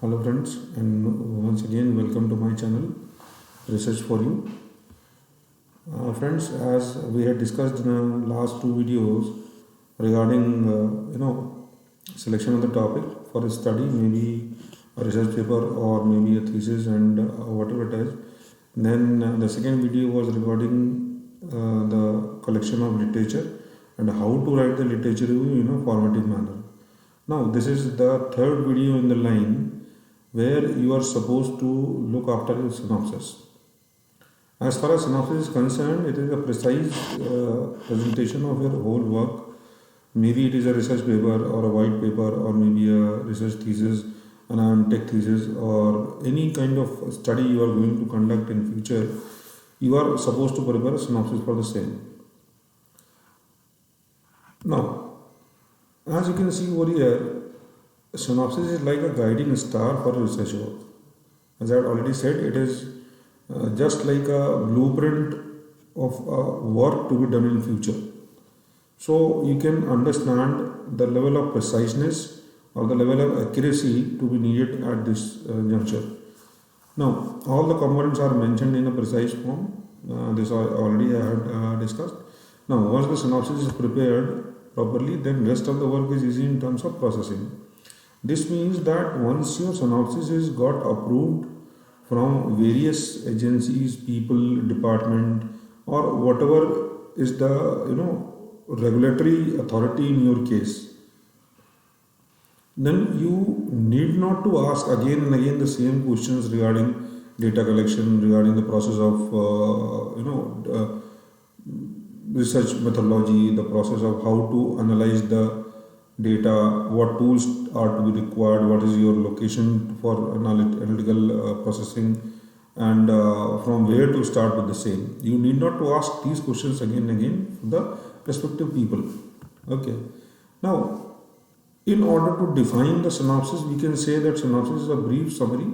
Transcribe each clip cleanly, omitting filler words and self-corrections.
Hello friends, and once again welcome to my channel Research for You. Friends, as we had discussed in the last two videos regarding selection of the topic for a study, maybe a research paper or maybe a thesis and whatever it is. Then the second video was regarding the collection of literature and how to write the literature review in a formative manner. Now this is the third video in the line where you are supposed to look after the synopsis. As far as synopsis is concerned, it is a precise presentation of your whole work. Maybe it is a research paper or a white paper or maybe a research thesis, an tech thesis, or any kind of study you are going to conduct in future. You are supposed to prepare a synopsis for the same. Now, as you can see over here, synopsis is like a guiding star for research work. As I had already said, it is just like a blueprint of work to be done in future. So you can understand the level of preciseness or the level of accuracy to be needed at this juncture. Now, all the components are mentioned in a precise form. This already I had discussed. Now, once the synopsis is prepared properly, then rest of the work is easy in terms of processing. This means that once your synopsis is got approved from various agencies, people, department, or whatever is the regulatory authority in your case, then you need not to ask again and again the same questions regarding data collection, regarding the process of research methodology, the process of how to analyze the data, what tools are to be required, what is your location for analytical processing, and from where to start with the same. You need not to ask these questions again and again to the respective people. Okay. Now, in order to define the synopsis, we can say that synopsis is a brief summary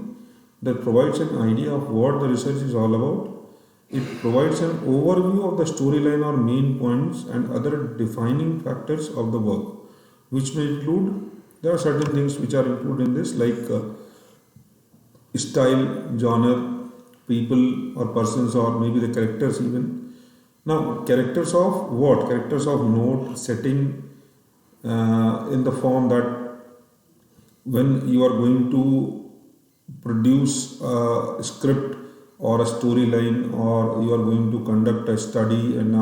that provides an idea of what the research is all about. It provides an overview of the storyline or main points and other defining factors of the work, which may include, there are certain things which are included in this, like style, genre, people or persons, or maybe the characters even. Now, characters of what? Characters of note, setting, in the form that when you are going to produce a script or a storyline, or you are going to conduct a study, and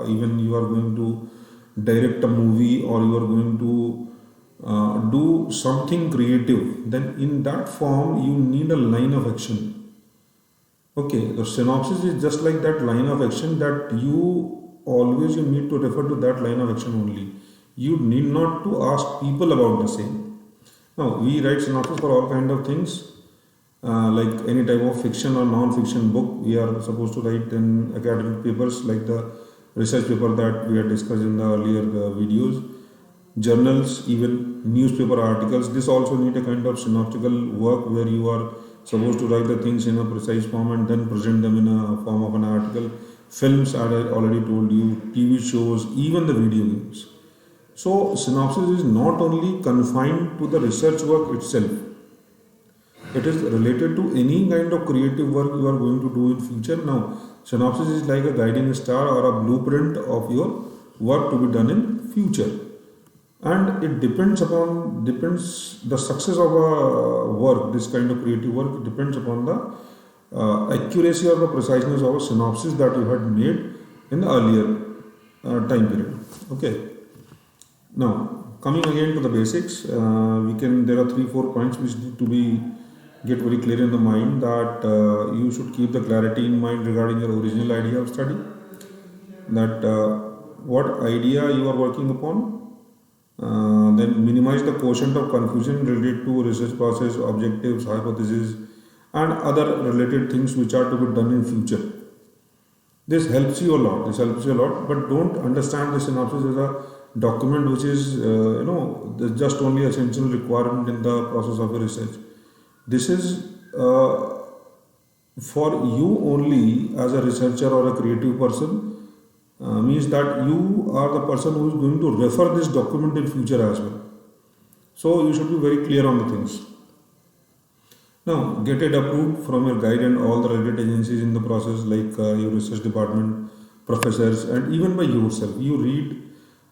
even you are going to direct a movie, or you are going to do something creative, then in that form you need a line of action. Okay, the synopsis is just like that line of action that you need to refer to that line of action only. You need not to ask people about the same. Now, we write synopsis for all kind of things, like any type of fiction or non-fiction book. We are supposed to write in academic papers like the research paper that we had discussed in the earlier videos, journals, even newspaper articles. This also need a kind of synoptical work where you are supposed to write the things in a precise form and then present them in a form of an article. Films, I already told you, TV shows, even the video games. So synopsis is not only confined to the research work itself. It is related to any kind of creative work you are going to do in future. Now, synopsis is like a guiding star or a blueprint of your work to be done in future, and it depends the success of a work. This kind of creative work, it depends upon the accuracy or the preciseness of a synopsis that you had made in the earlier time period. Okay. Now, coming again to the basics, there are 3-4 points which need to be get very clear in the mind, that you should keep the clarity in mind regarding your original idea of study, that what idea you are working upon, then minimize the quotient of confusion related to research process, objectives, hypotheses, and other related things which are to be done in future. This helps you a lot, but don't understand the synopsis as a document which is just only essential requirement in the process of your research. This is for you only as a researcher or a creative person, means that you are the person who is going to refer this document in future as well. So you should be very clear on the things. Now, get it approved from your guide and all the related agencies in the process, like your research department, professors, and even by yourself. You read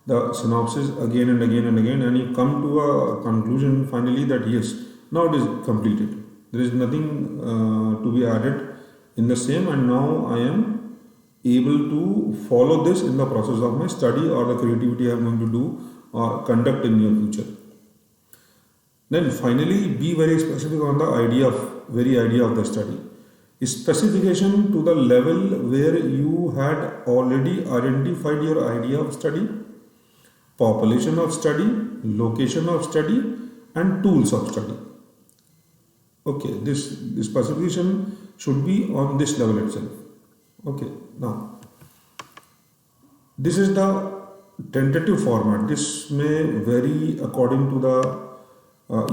the synopsis again and again and again, and you come to a conclusion finally that yes, now it is completed. There is nothing to be added in the same, and now I am able to follow this in the process of my study or the creativity I am going to do or conduct in near future. Then finally, be very specific on the very idea of the study. Specification to the level where you had already identified your idea of study, population of study, location of study, and tools of study. Okay, this specification should be on this level itself. Okay, now this is the tentative format. This may vary according to the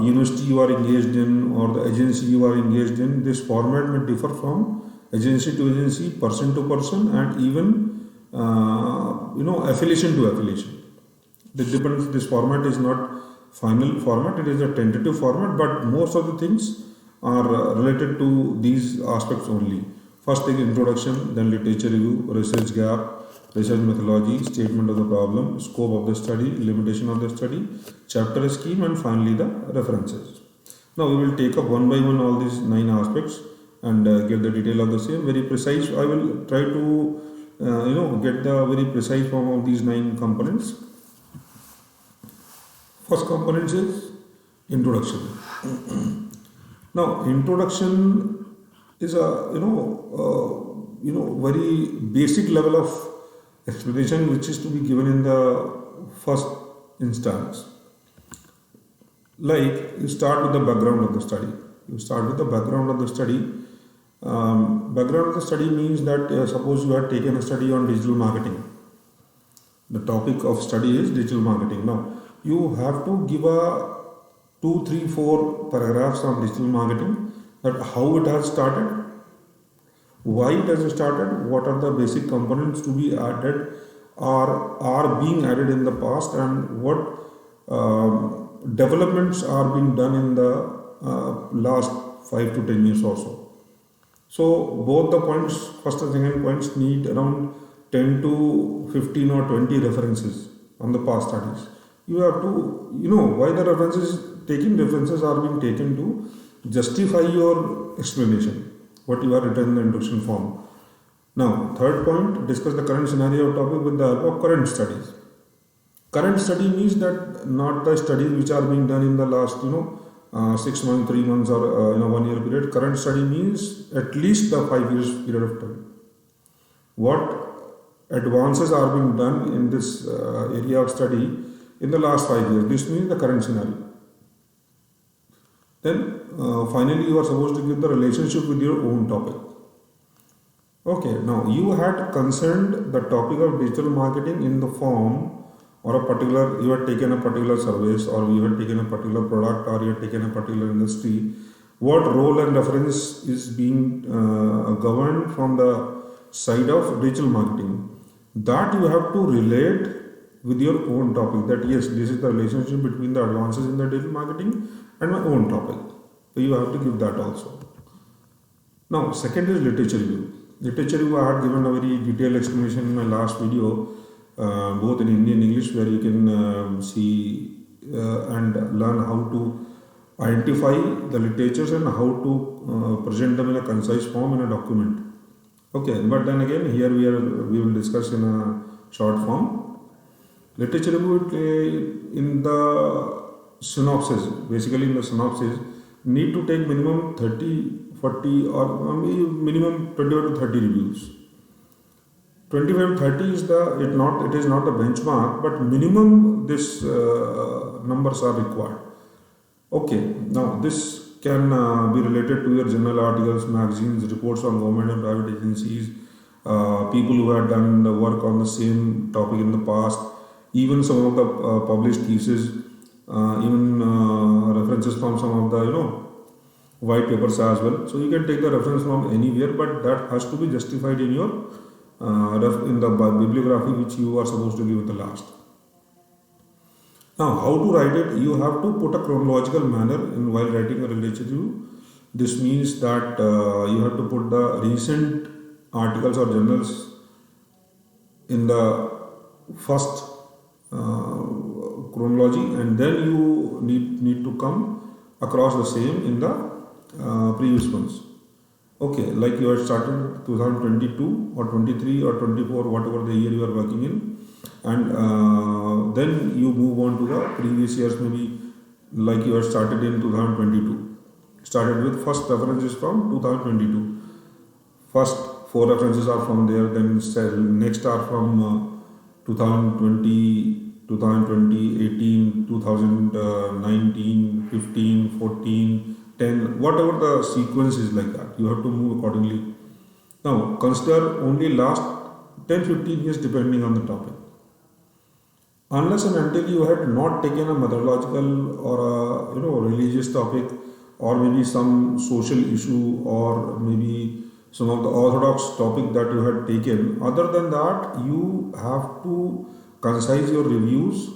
university you are engaged in or the agency you are engaged in. This format may differ from agency to agency, person to person, and even affiliation to affiliation. This depends. This format is not final format; it is a tentative format. But most of the things are related to these aspects only. First thing, introduction, then literature review, research gap, research methodology, statement of the problem, scope of the study, limitation of the study, chapter scheme, and finally the references. Now we will take up one by one all these 9 aspects and get the detail of the same. Very precise. I will try to get the very precise form of these 9 components. First component is introduction. Now introduction is a very basic level of explanation which is to be given in the first instance. Like you start with the background of the study. Background of the study means that suppose you have taken a study on digital marketing. The topic of study is digital marketing. Now you have to give a 2, 3, 4 paragraphs on digital marketing, that how it has started, why it has started, what are the basic components to be added or are being added in the past, and what developments are being done in the last 5 to 10 years or so. So both the points, first and second points, need around 10 to 15 or 20 references on the past studies. You have to, why the references are being taken to justify your explanation, what you have written in the introduction form. Now, third point, discuss the current scenario topic with the help of current studies. Current study means that not the studies which are being done in the last, 6 months, 3 months, or 1 year period. Current study means at least the 5 years period of time. What advances are being done in this area of study in the last 5 years. This means the current scenario. Then finally you are supposed to give the relationship with your own topic. Okay, now you had concerned the topic of digital marketing in the form or a particular, you had taken a particular service, or you had taken a particular product, or you had taken a particular industry. What role and reference is being governed from the side of digital marketing? That you have to relate with your own topic, that yes, this is the relationship between the advances in the digital marketing and my own topic. So you have to give that also. Now, second is literature review. Literature review, I had given a very detailed explanation in my last video, both in Hindi and English, where you can see and learn how to identify the literatures and how to present them in a concise form in a document. Okay, but then again, here we will discuss in a short form. Literature review in the synopsis, basically in the synopsis, need to take minimum 30, 40 or minimum 25 to 30 reviews. 25 to 30 is it is not the benchmark, but minimum this numbers are required. Okay, now this can be related to your journal articles, magazines, reports on government and private agencies, people who have done the work on the same topic in the past, even some of the published theses, even references from some of the white papers as well. So you can take the reference from anywhere, but that has to be justified in your in the bibliography which you are supposed to give in the last. Now, how to write it? You have to put a chronological manner in while writing a literature review. This means that you have to put the recent articles or journals in the first chronology, and then you need to come across the same in the previous ones. Okay, like you had started 2022 or 23 or 24, whatever the year you are working in, and then you move on to the previous years, maybe like you had started in 2022. Started with first references from 2022. First four references are from there, then next are from 2020, 18, 2019, 15, 14, 10, whatever the sequence is like that. You have to move accordingly. Now, consider only last 10, 15 years depending on the topic. Unless and until you had not taken a methodological or a religious topic, or maybe some social issue, or maybe some of the orthodox topic that you had taken. Other than that, you have to concise your reviews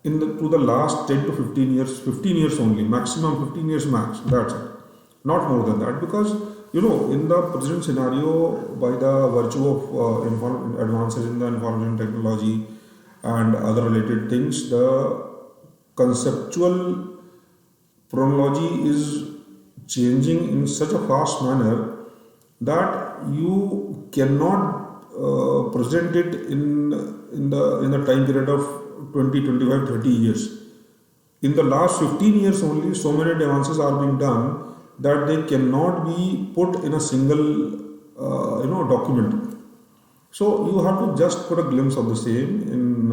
to the last 10 to 15 years, 15 years only, maximum 15 years max. That's it. Not more than that, because in the present scenario, by the virtue of advances in the information technology and other related things, the conceptual chronology is changing in such a fast manner that you cannot present it in the time period of 20, 25, 30 years. In the last 15 years only, so many advances are being done that they cannot be put in a single document. So you have to just put a glimpse of the same in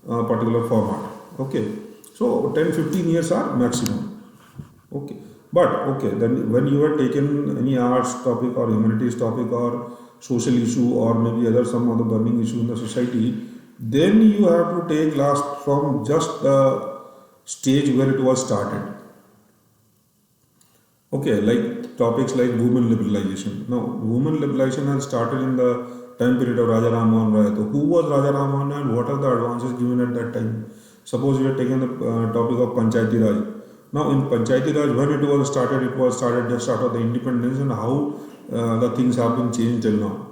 a particular format. Okay. So 10, 15 years are maximum. Okay. But okay, then when you have taken any arts topic or humanities topic or social issue or maybe some other burning issue in the society, then you have to take last from just the stage where it was started. Okay, like topics like women liberalization. Now, women liberalization has started in the time period of Raja Ram Mohan Roy. So who was Raja Ram Mohan Roy and what are the advances given at that time? Suppose you have taken the topic of Panchayati Raj. Now, in Panchayati Raj, when it was started just after the independence, and how the things have been changed till now.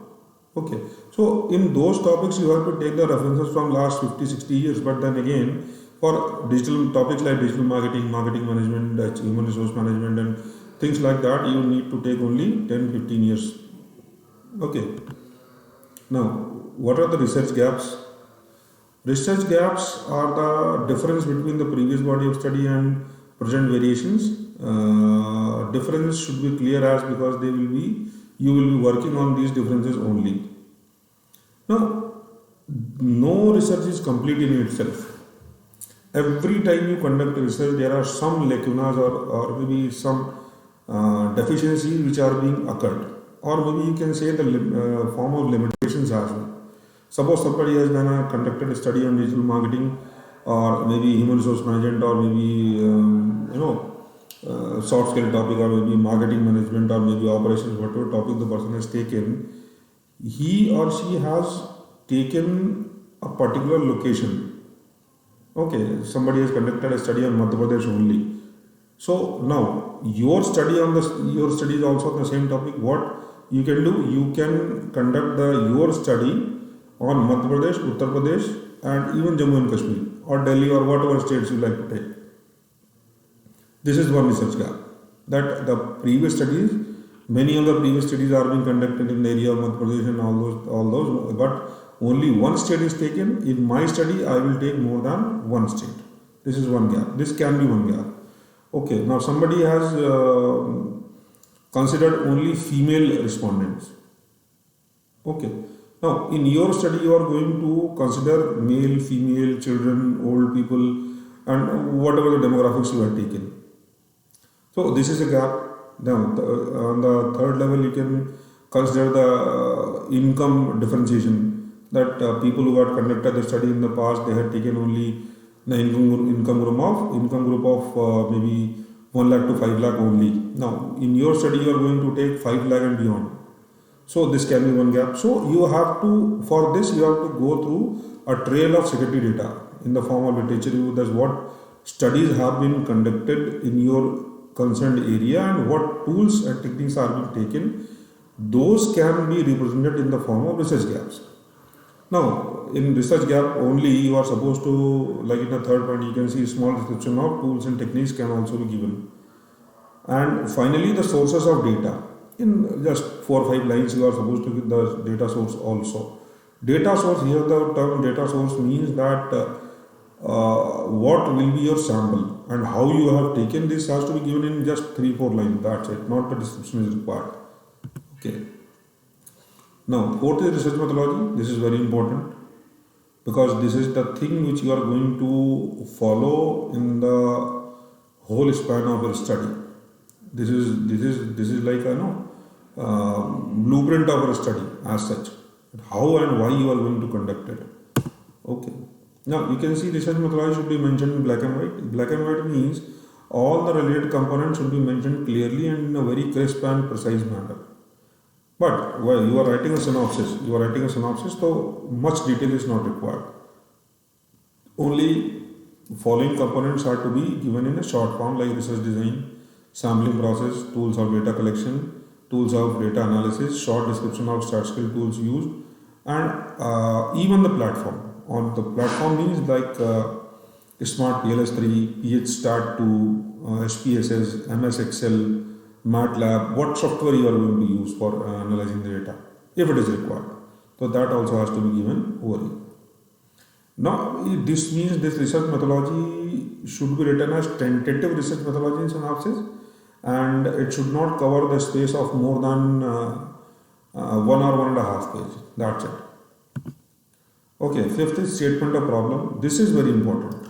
Okay, so in those topics, you have to take the references from last 50, 60 years. But then again, for digital topics like digital marketing, marketing management, human resource management, and things like that, you need to take only 10, 15 years. Okay. Now, what are the research gaps? Research gaps are the difference between the previous body of study and present variations. Difference should be clear as because you will be working on these differences only. Now, no research is complete in itself. Every time you conduct research, there are some lacunas or maybe some deficiencies which are being occurred, or maybe you can say the form of limitations as well. Suppose somebody has conducted a study on digital marketing, or maybe human resource management, or maybe soft skill topic, or maybe marketing management, or maybe operations, whatever topic the person has taken, he or she has taken a particular location. Okay, somebody has conducted a study on Madhya Pradesh only. So now your study is also on the same topic. What you can do, you can conduct your study on Madhya Pradesh, Uttar Pradesh, and even Jammu and Kashmir, or Delhi, or whatever states you like to take. This is one research gap. That the previous studies, many of the previous studies are being conducted in the area of Madhya Pradesh and all those, but only one state is taken. In my study, I will take more than one state. This is one gap. This can be one gap. Okay, now somebody has considered only female respondents. Okay, now in your study you are going to consider male, female, children, old people, and whatever the demographics you have taken. So this is a gap. Now on the third level you can consider the income differentiation, that people who had conducted the study in the past, they had taken only the income group of maybe 1 lakh to 5 lakh only. Now in your study you are going to take 5 lakh and beyond. So this can be one gap. So you have to, for this you have to go through a trail of secondary data in the form of literature review. That's what studies have been conducted in your concerned area and what tools and techniques are being taken, those can be represented in the form of research gaps. Now, in research gap only, you are supposed to, like in the third point, you can see small description of tools and techniques can also be given. And finally, the sources of data. In just 4 or 5 lines, you are supposed to give the data source also. Data source, here the term data source means that what will be your sample and how you have taken this has to be given in just 3 or 4 lines. That's it, not the description is required. Okay. Now, fourth is research methodology. This is very important because this is the thing which you are going to follow in the whole span of your study. This is like a blueprint of your study as such. How and why you are going to conduct it. Okay. Now you can see research methodology should be mentioned in black and white. Black and white means all the related components should be mentioned clearly and in a very crisp and precise manner. But while you are writing a synopsis, so much detail is not required. Only following components are to be given in a short form like research design, sampling process, tools of data collection, tools of data analysis, short description of statistical tools used, and even the platform. On the platform means like Smart PLS3, PHStat2, SPSS, MS Excel, MATLAB, what software you are going to use for analyzing the data, if it is required. So that also has to be given over here. Now, this means this research methodology should be written as tentative research methodology in synopsis, and it should not cover the space of more than 1 or 1.5 pages. That's it. Okay, fifth is statement of problem. This is very important.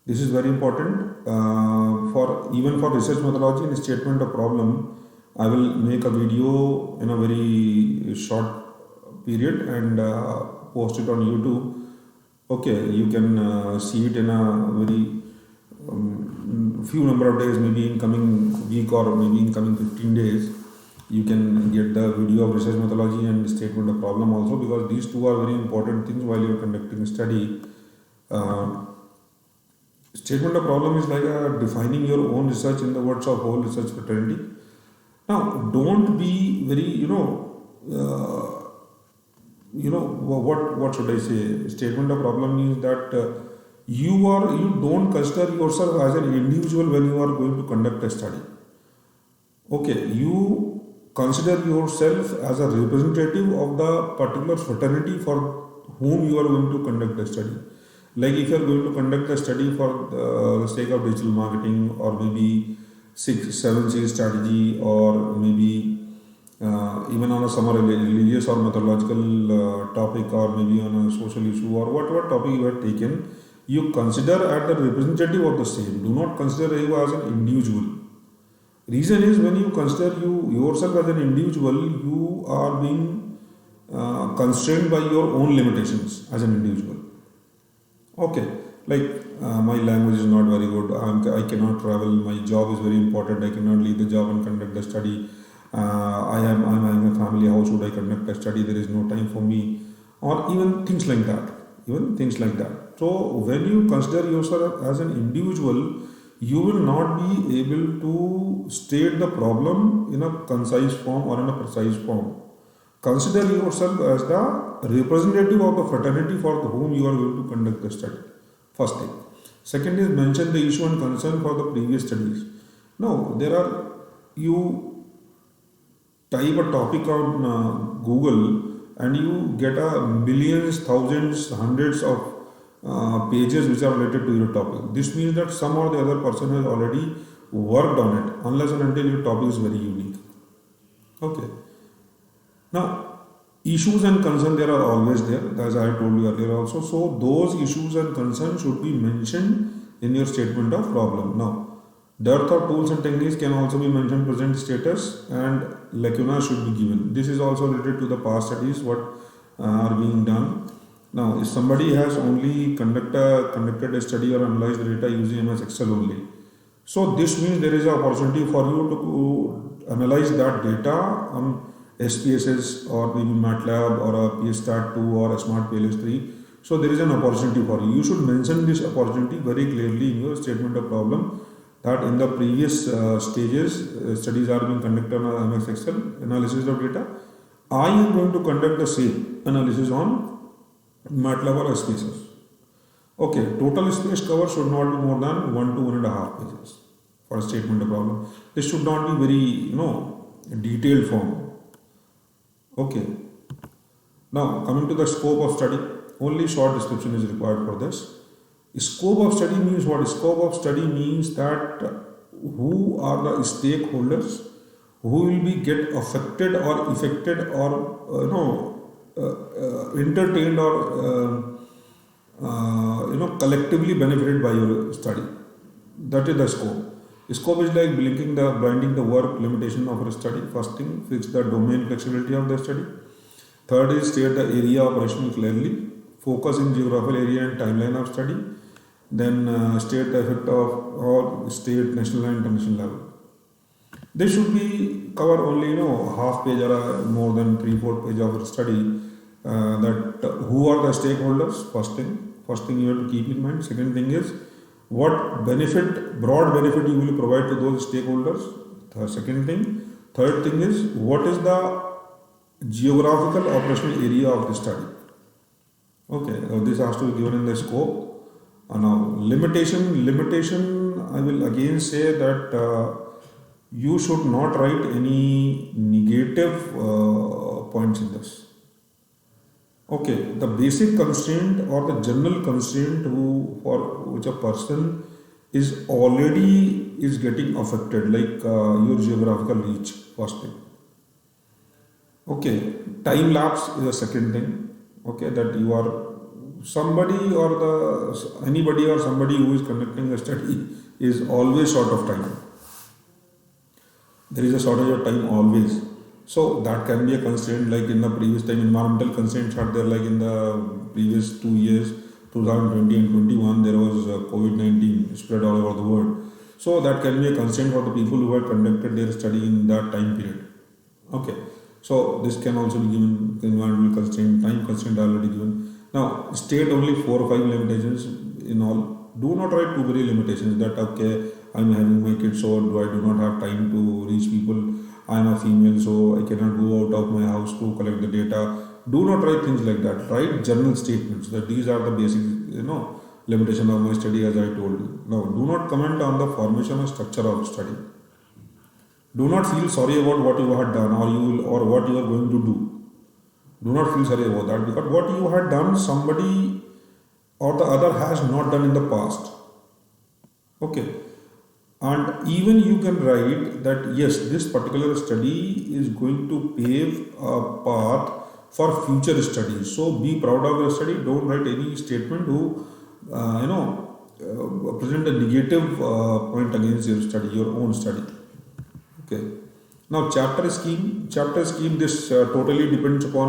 This is very important for even for research methodology and statement of problem. I will make a video in a very short period and post it on YouTube. Okay, you can see it in a very few number of days, maybe in coming week or maybe in coming 15 days. You can get the video of research methodology and statement of problem also, because these two are very important things while you are conducting a study. Statement of problem is like defining your own research in the words of whole research fraternity. Now, don't be very, what should I say? Statement of problem means that you don't consider yourself as an individual when you are going to conduct a study. Okay, you consider yourself as a representative of the particular fraternity for whom you are going to conduct the study. Like if you are going to conduct a study for the sake of digital marketing, or maybe 7C strategy, or maybe even on some religious or mythological topic, or maybe on a social issue, or whatever topic you have taken, you consider as the representative of the same. Do not consider you as an individual. Reason is, when you consider yourself as an individual, you are being constrained by your own limitations as an individual. Okay, like my language is not very good, I cannot travel, my job is very important, I cannot leave the job and conduct the study, I'm having a family, how should I conduct a study, there is no time for me, or even things like that. So when you consider yourself as an individual, you will not be able to state the problem in a concise form or in a precise form. Consider yourself as the representative of the fraternity for whom you are going to conduct the study. First thing. Second is, mention the issue and concern for the previous studies. Now, you type a topic on Google and you get millions, thousands, hundreds of pages which are related to your topic. This means that some or the other person has already worked on it, unless and until your topic is very unique. Okay. Now, issues and concerns, there are always there, as I told you earlier also. So, those issues and concerns should be mentioned in your statement of problem. Now, depth of tools and techniques can also be mentioned, present status, and lacuna should be given. This is also related to the past studies, what are being done. Now, if somebody has only conducted a study or analyzed the data using MS Excel only, so this means there is an opportunity for you to analyze that data on SPSS or maybe MATLAB or a PHStat2 or a Smart PLS3. So there is an opportunity for you. You should mention this opportunity very clearly in your statement of problem that in the previous stages, studies are being conducted on MS Excel analysis of data. I am going to conduct the same analysis on MATLAB or SPSS. Okay, total space cover should not be more than 1 to 1.5 pages for a statement of problem. This should not be very, detailed form. Okay. Now, coming to the scope of study, only short description is required for this. Scope of study means what? Scope of study means that who are the stakeholders who will be get affected or affected or entertained or collectively benefited by your study. That is the scope. Scope is like blinding the work limitation of a study. First thing, fix the domain flexibility of the study. Third is state the area operational clearly. Focus in geographical area and timeline of study. Then state the effect of all state, national and international level. This should be cover only half page or more than 3/4 page of study. That who are the stakeholders? First thing you have to keep in mind. Second thing is what broad benefit you will provide to those stakeholders. Second thing. Third thing is what is the geographical operational area of the study. Okay, this has to be given in the scope. Now limitation. I will again say that you should not write any negative points in this. Okay, the basic constraint or the general constraint for which a person is getting affected, like your geographical reach. First thing. Okay, time lapse is a second thing. Okay, that you are somebody or anybody or somebody who is conducting a study is always short of time. There is a shortage of time always. So that can be a constraint, like in the previous time. Environmental constraints are there, like in the previous 2 years, 2020 and 21, there was COVID-19 spread all over the world. So that can be a constraint for the people who have conducted their study in that time period. Okay. So this can also be given, environmental constraint, time constraint already given. Now state only 4 or 5 limitations in all. Do not write too many limitations that okay, I'm having my kids, so I do not have time to reach people. I'm a female, so I cannot go out of my house to collect the data. Do not write things like that. Write general statements that these are the basic, limitation of my study, as I told you. Now, do not comment on the formation or structure of study. Do not feel sorry about what you had done or what you are going to do. Do not feel sorry about that, because what you had done, somebody or the other has not done in the past. Okay. And even you can write that yes, this particular study is going to pave a path for future studies. So be proud of your study. Don't write any statement who present a negative point against your study, your own study. Okay. Now chapter scheme. This totally depends upon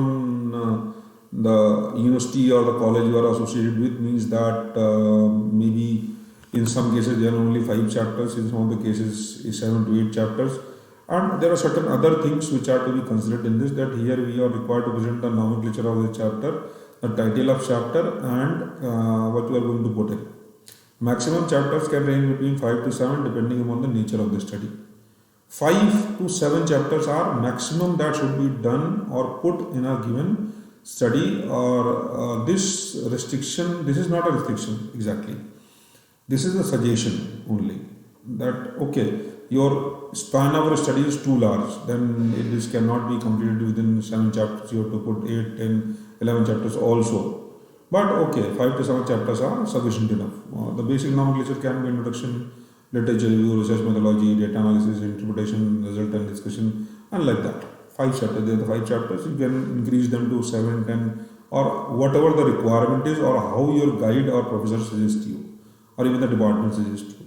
the university or the college you are associated with. Means that maybe in some cases there are only 5 chapters. In some of the cases 7 to 8 chapters. And there are certain other things which are to be considered in this. That here we are required to present the nomenclature of the chapter, the title of chapter, and what you are going to put in. Maximum chapters can range between 5 to 7 depending upon the nature of the study. 5 to 7 chapters are maximum that should be done or put in a given study, or this restriction, this is not a restriction exactly. This is a suggestion only, that okay, your span of your study is too large, then this cannot be completed within 7 chapters, you have to put 8, 10, 11 chapters also. But okay, 5 to 7 chapters are sufficient enough. The basic nomenclature can be introduction, literature review, research methodology, data analysis, interpretation, result and discussion, and like that. 5 chapters, there are the 5 chapters, you can increase them to 7, 10, or whatever the requirement is, or how your guide or professor suggests you, or even the department suggests you.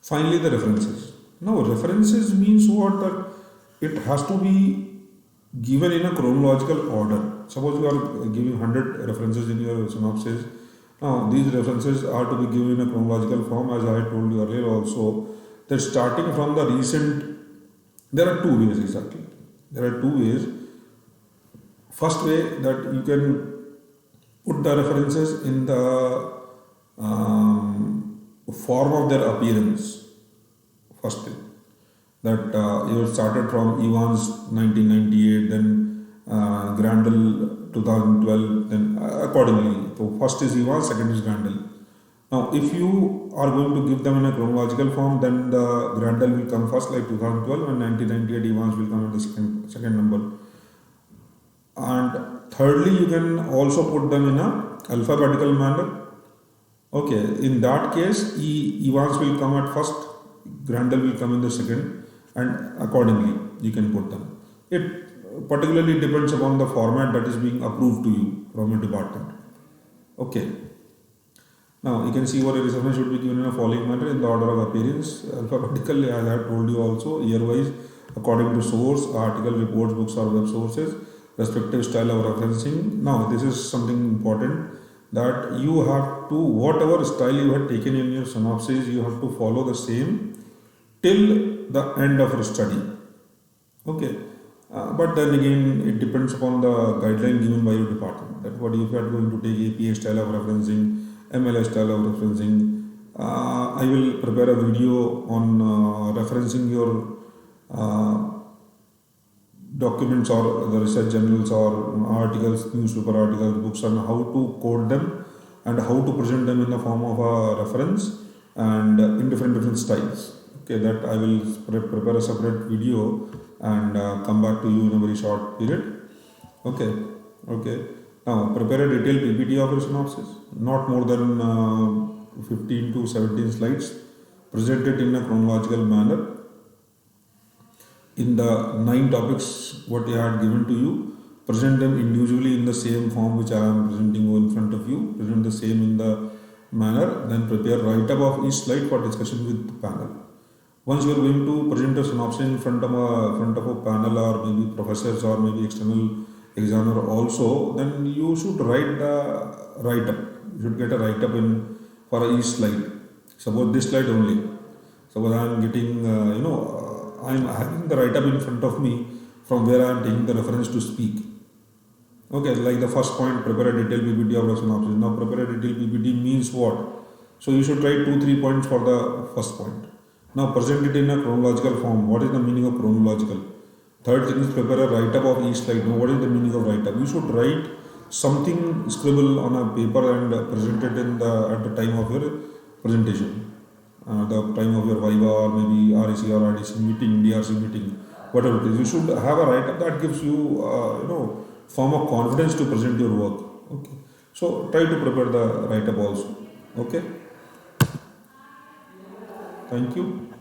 Finally, the references. Now, references means what? That it has to be given in a chronological order. Suppose you are giving 100 references in your synopsis. Now, these references are to be given in a chronological form, as I told you earlier also, that starting from the recent, there are 2 ways exactly. There are 2 ways. First way, that you can put the references in the form of their appearance. First thing that you started from Evans 1998, then Grandel 2012, then accordingly. So first is Evans, second is Grandel. Now, if you are going to give them in a chronological form, then the Grandel will come first, like 2012, and 1998 Evans will come in the second number. And thirdly, you can also put them in a alphabetical manner. Okay, in that case, Evans will come at first, Grandel will come in the second, and accordingly you can put them. It particularly depends upon the format that is being approved to you from a department. Okay. Now you can see what a resume should be given in a following manner in the order of appearance, alphabetically, as I have told you also, year-wise, according to source, article, reports, books or web sources, respective style of referencing. Now this is something important, that you have to, whatever style you have taken in your synopsis, you have to follow the same till the end of your study. Okay. But then again, it depends upon the guideline given by your department. That what if you are going to take APA style of referencing, MLS style of referencing. I will prepare a video on referencing your documents or the research journals or articles, newspaper articles, books, and how to code them and how to present them in the form of a reference and in different styles. Okay, that I will prepare a separate video and come back to you in a very short period. Okay. Now prepare a detailed PPT of your synopsis, not more than 15 to 17 slides. Present it in a chronological manner. In the 9 topics what I had given to you, present them individually in the same form which I am presenting in front of you. Present the same in the manner. Then prepare write-up of each slide for discussion with the panel. Once you are going to present a synopsis in front of a panel or maybe professors or maybe external examiner also, then you should write the write-up. You should get a write-up in for each slide. Suppose this slide only. Suppose I am getting, I am having the write-up in front of me from where I am taking the reference to speak. Okay, like the first point, prepare a detailed PPT of the synopsis. Now, prepare a detailed PPT means what? So, you should write 2-3 points for the first point. Now, present it in a chronological form. What is the meaning of chronological? Third thing is prepare a write-up of each slide. Now, what is the meaning of write-up? You should write something, scribble on a paper and present it at the time of your presentation. The time of your Viva or maybe REC or RDC meeting, DRC meeting, whatever it is. You should have a write-up that gives you, form of confidence to present your work. Okay. So, try to prepare the write-up also. Okay. Thank you.